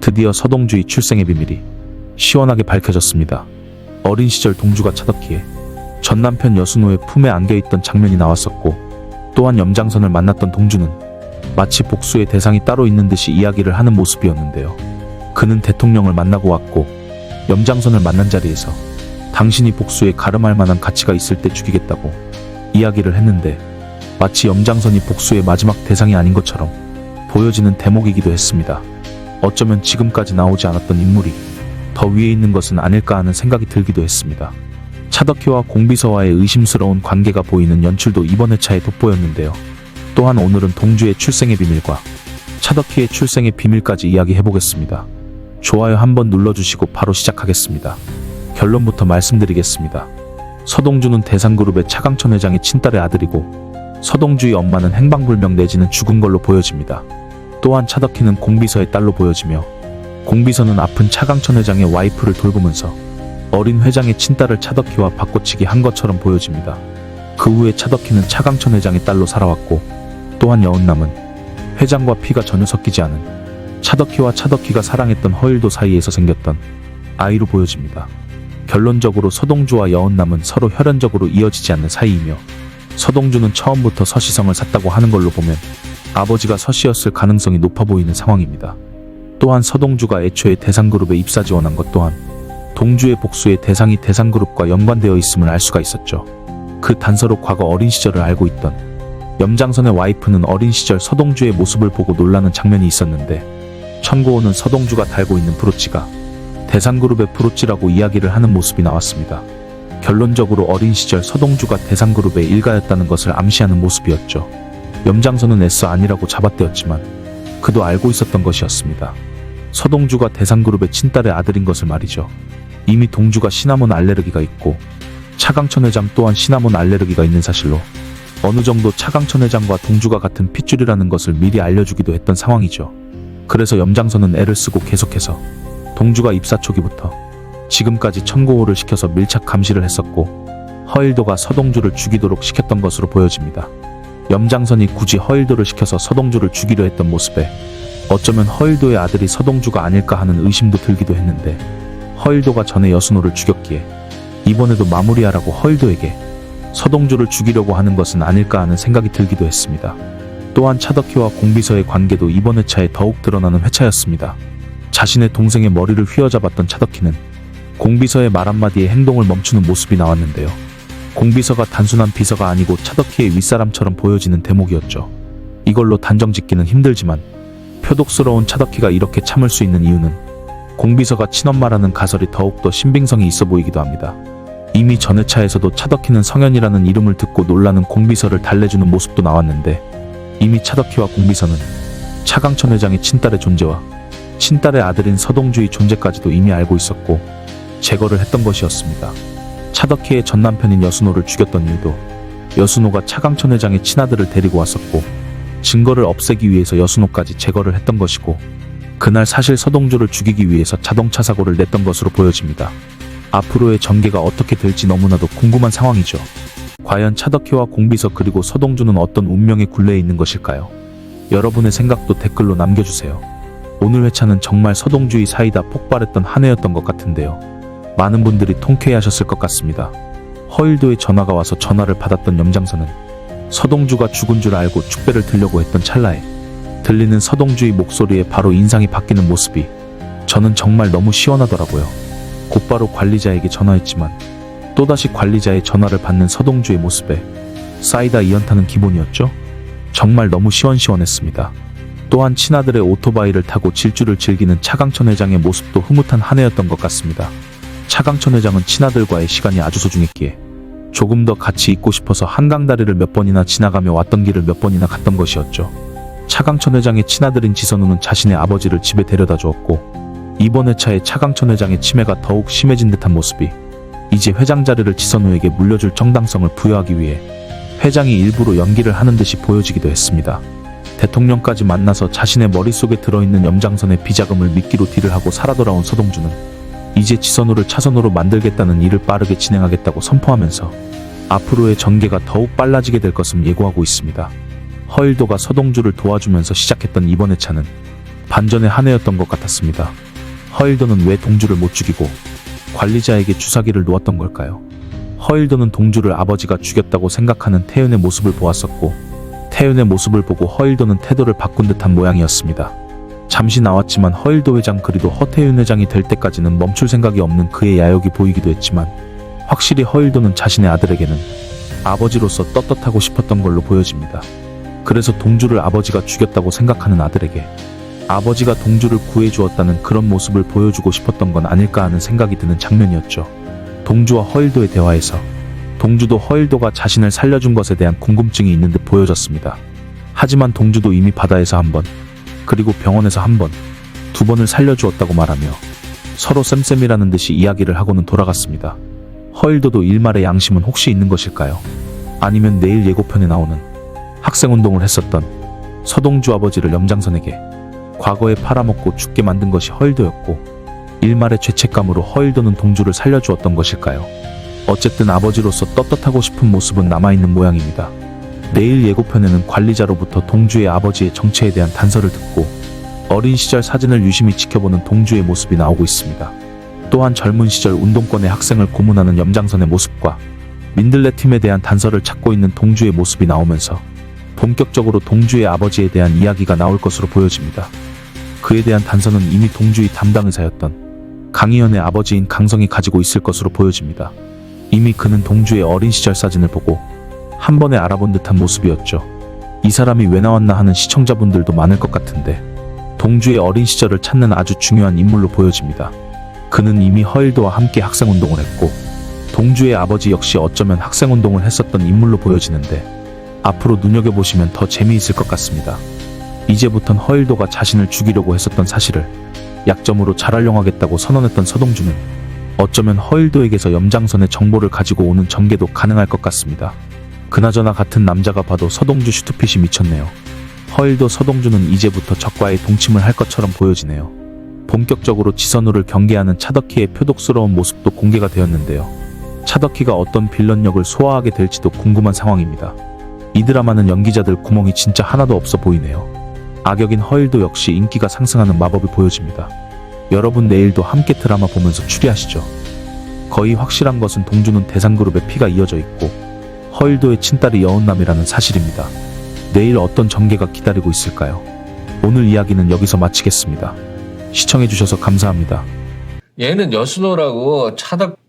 드디어 서동주의 출생의 비밀이 시원하게 밝혀졌습니다. 어린 시절 동주가 차덕희의 전 남편 여순호의 품에 안겨있던 장면이 나왔었고, 또한 염장선을 만났던 동주는 마치 복수의 대상이 따로 있는 듯이 이야기를 하는 모습이었는데요. 그는 대통령을 만나고 왔고, 염장선을 만난 자리에서 당신이 복수에 가름할 만한 가치가 있을 때 죽이겠다고 이야기를 했는데, 마치 염장선이 복수의 마지막 대상이 아닌 것처럼 보여지는 대목이기도 했습니다. 어쩌면 지금까지 나오지 않았던 인물이 더 위에 있는 것은 아닐까 하는 생각이 들기도 했습니다. 차덕희와 공비서와의 의심스러운 관계가 보이는 연출도 이번 회차에 돋보였는데요. 또한 오늘은 동주의 출생의 비밀과 차덕희의 출생의 비밀까지 이야기해보겠습니다. 좋아요 한번 눌러주시고 바로 시작하겠습니다. 결론부터 말씀드리겠습니다. 서동주는 대상그룹의 차강천 회장의 친딸의 아들이고, 서동주의 엄마는 행방불명 내지는 죽은 걸로 보여집니다. 또한 차덕희는 공비서의 딸로 보여지며, 공비서는 아픈 차강천 회장의 와이프를 돌보면서 어린 회장의 친딸을 차덕희와 바꿔치기 한 것처럼 보여집니다. 그 후에 차덕희는 차강천 회장의 딸로 살아왔고, 또한 여은남은 회장과 피가 전혀 섞이지 않은 차덕희와 차덕희가 사랑했던 허일도 사이에서 생겼던 아이로 보여집니다. 결론적으로 서동주와 여은남은 서로 혈연적으로 이어지지 않는 사이이며, 서동주는 처음부터 서시성을 샀다고 하는 걸로 보면 아버지가 서씨였을 가능성이 높아 보이는 상황입니다. 또한 서동주가 애초에 대상그룹에 입사 지원한 것 또한 동주의 복수의 대상이 대상그룹과 연관되어 있음을 알 수가 있었죠. 그 단서로 과거 어린 시절을 알고 있던 염장선의 와이프는 어린 시절 서동주의 모습을 보고 놀라는 장면이 있었는데, 천고호는 서동주가 달고 있는 브로치가 대상그룹의 브로치라고 이야기를 하는 모습이 나왔습니다. 결론적으로 어린 시절 서동주가 대상그룹의 일가였다는 것을 암시하는 모습이었죠. 염장선은 애써 아니라고 잡아떼었지만 그도 알고 있었던 것이었습니다. 서동주가 대상그룹의 친딸의 아들인 것을 말이죠. 이미 동주가 시나몬 알레르기가 있고, 차강천 회장 또한 시나몬 알레르기가 있는 사실로 어느 정도 차강천 회장과 동주가 같은 핏줄이라는 것을 미리 알려주기도 했던 상황이죠. 그래서 염장선은 애를 쓰고 계속해서 동주가 입사 초기부터 지금까지 천고호를 시켜서 밀착 감시를 했었고, 허일도가 서동주를 죽이도록 시켰던 것으로 보여집니다. 염장선이 굳이 허일도를 시켜서 서동주를 죽이려 했던 모습에 어쩌면 허일도의 아들이 서동주가 아닐까 하는 의심도 들기도 했는데, 허일도가 전에 여순호를 죽였기에 이번에도 마무리하라고 허일도에게 서동주를 죽이려고 하는 것은 아닐까 하는 생각이 들기도 했습니다. 또한 차덕희와 공비서의 관계도 이번 회차에 더욱 드러나는 회차였습니다. 자신의 동생의 머리를 휘어잡았던 차덕희는 공비서의 말 한마디에 행동을 멈추는 모습이 나왔는데요. 공비서가 단순한 비서가 아니고 차덕희의 윗사람처럼 보여지는 대목이었죠. 이걸로 단정짓기는 힘들지만 표독스러운 차덕희가 이렇게 참을 수 있는 이유는 공비서가 친엄마라는 가설이 더욱더 신빙성이 있어 보이기도 합니다. 이미 전 회차에서도 차덕희는 성현이라는 이름을 듣고 놀라는 공비서를 달래주는 모습도 나왔는데, 이미 차덕희와 공비서는 차강천 회장의 친딸의 존재와 친딸의 아들인 서동주의 존재까지도 이미 알고 있었고 제거를 했던 것이었습니다. 차덕희의 전 남편인 여순호를 죽였던 이유도 여순호가 차강천 회장의 친아들을 데리고 왔었고, 증거를 없애기 위해서 여순호까지 제거를 했던 것이고, 그날 사실 서동주를 죽이기 위해서 자동차 사고를 냈던 것으로 보여집니다. 앞으로의 전개가 어떻게 될지 너무나도 궁금한 상황이죠. 과연 차덕희와 공비서 그리고 서동주는 어떤 운명의 굴레에 있는 것일까요? 여러분의 생각도 댓글로 남겨주세요. 오늘 회차는 정말 서동주의 사이다 폭발했던 한 해였던 것 같은데요. 많은 분들이 통쾌해하셨을 것 같습니다. 허일도의 전화가 와서 전화를 받았던 염장선은 서동주가 죽은 줄 알고 축배를 들려고 했던 찰나에 들리는 서동주의 목소리에 바로 인상이 바뀌는 모습이 저는 정말 너무 시원하더라고요. 곧바로 관리자에게 전화했지만 또다시 관리자의 전화를 받는 서동주의 모습에 사이다 2연타는 기본이었죠. 정말 너무 시원시원했습니다. 또한 친아들의 오토바이를 타고 질주를 즐기는 차강천 회장의 모습도 흐뭇한 한 해였던 것 같습니다. 차강천 회장은 친아들과의 시간이 아주 소중했기에 조금 더 같이 있고 싶어서 한강다리를 몇 번이나 지나가며 왔던 길을 몇 번이나 갔던 것이었죠. 차강천 회장의 친아들인 지선우는 자신의 아버지를 집에 데려다 주었고, 이번 회차에 차강천 회장의 치매가 더욱 심해진 듯한 모습이 이제 회장 자리를 지선우에게 물려줄 정당성을 부여하기 위해 회장이 일부러 연기를 하는 듯이 보여지기도 했습니다. 대통령까지 만나서 자신의 머릿속에 들어있는 염장선의 비자금을 미끼로 딜을 하고 살아 돌아온 서동주는 이제 지선우를 차선으로 만들겠다는 일을 빠르게 진행하겠다고 선포하면서 앞으로의 전개가 더욱 빨라지게 될 것을 예고하고 있습니다. 허일도가 서동주를 도와주면서 시작했던 이번 회차는 반전의 한 해였던 것 같았습니다. 허일도는 왜 동주를 못 죽이고 관리자에게 주사기를 놓았던 걸까요? 허일도는 동주를 아버지가 죽였다고 생각하는 태윤의 모습을 보았었고, 태윤의 모습을 보고 허일도는 태도를 바꾼 듯한 모양이었습니다. 잠시 나왔지만 허일도 회장 그리도 허태윤 회장이 될 때까지는 멈출 생각이 없는 그의 야욕이 보이기도 했지만, 확실히 허일도는 자신의 아들에게는 아버지로서 떳떳하고 싶었던 걸로 보여집니다. 그래서 동주를 아버지가 죽였다고 생각하는 아들에게 아버지가 동주를 구해주었다는 그런 모습을 보여주고 싶었던 건 아닐까 하는 생각이 드는 장면이었죠. 동주와 허일도의 대화에서 동주도 허일도가 자신을 살려준 것에 대한 궁금증이 있는 듯 보여졌습니다. 하지만 동주도 이미 바다에서 한 번, 그리고 병원에서 한 번, 두 번을 살려주었다고 말하며 서로 쌤쌤이라는 듯이 이야기를 하고는 돌아갔습니다. 허일도도 일말의 양심은 혹시 있는 것일까요? 아니면 내일 예고편에 나오는 학생운동을 했었던 서동주 아버지를 염장선에게 과거에 팔아먹고 죽게 만든 것이 허일도였고, 일말의 죄책감으로 허일도는 동주를 살려주었던 것일까요? 어쨌든 아버지로서 떳떳하고 싶은 모습은 남아있는 모양입니다. 내일 예고편에는 관리자로부터 동주의 아버지의 정체에 대한 단서를 듣고 어린 시절 사진을 유심히 지켜보는 동주의 모습이 나오고 있습니다. 또한 젊은 시절 운동권의 학생을 고문하는 염장선의 모습과 민들레 팀에 대한 단서를 찾고 있는 동주의 모습이 나오면서 본격적으로 동주의 아버지에 대한 이야기가 나올 것으로 보여집니다. 그에 대한 단서는 이미 동주의 담당 의사였던 강희연의 아버지인 강성이 가지고 있을 것으로 보여집니다. 이미 그는 동주의 어린 시절 사진을 보고 한 번에 알아본 듯한 모습이었죠. 이 사람이 왜 나왔나 하는 시청자분들도 많을 것 같은데, 동주의 어린 시절을 찾는 아주 중요한 인물로 보여집니다. 그는 이미 허일도와 함께 학생운동을 했고, 동주의 아버지 역시 어쩌면 학생운동을 했었던 인물로 보여지는데, 앞으로 눈여겨보시면 더 재미있을 것 같습니다. 이제부턴 허일도가 자신을 죽이려고 했었던 사실을 약점으로 잘활용하겠다고 선언했던 서동주는 어쩌면 허일도에게서 염장선의 정보를 가지고 오는 전개도 가능할 것 같습니다. 그나저나 같은 남자가 봐도 서동주 슈트핏이 미쳤네요. 허일도 서동주는 이제부터 적과의 동침을 할 것처럼 보여지네요. 본격적으로 지선우를 경계하는 차덕희의 표독스러운 모습도 공개가 되었는데요. 차덕희가 어떤 빌런 역을 소화하게 될지도 궁금한 상황입니다. 이 드라마는 연기자들 구멍이 진짜 하나도 없어 보이네요. 악역인 허일도 역시 인기가 상승하는 마법이 보여집니다. 여러분 내일도 함께 드라마 보면서 추리하시죠. 거의 확실한 것은 동주는 대상그룹의 피가 이어져 있고 허일도의 친딸이 여운남이라는 사실입니다. 내일 어떤 전개가 기다리고 있을까요? 오늘 이야기는 여기서 마치겠습니다. 시청해주셔서 감사합니다. 얘는 여순호라고 차덕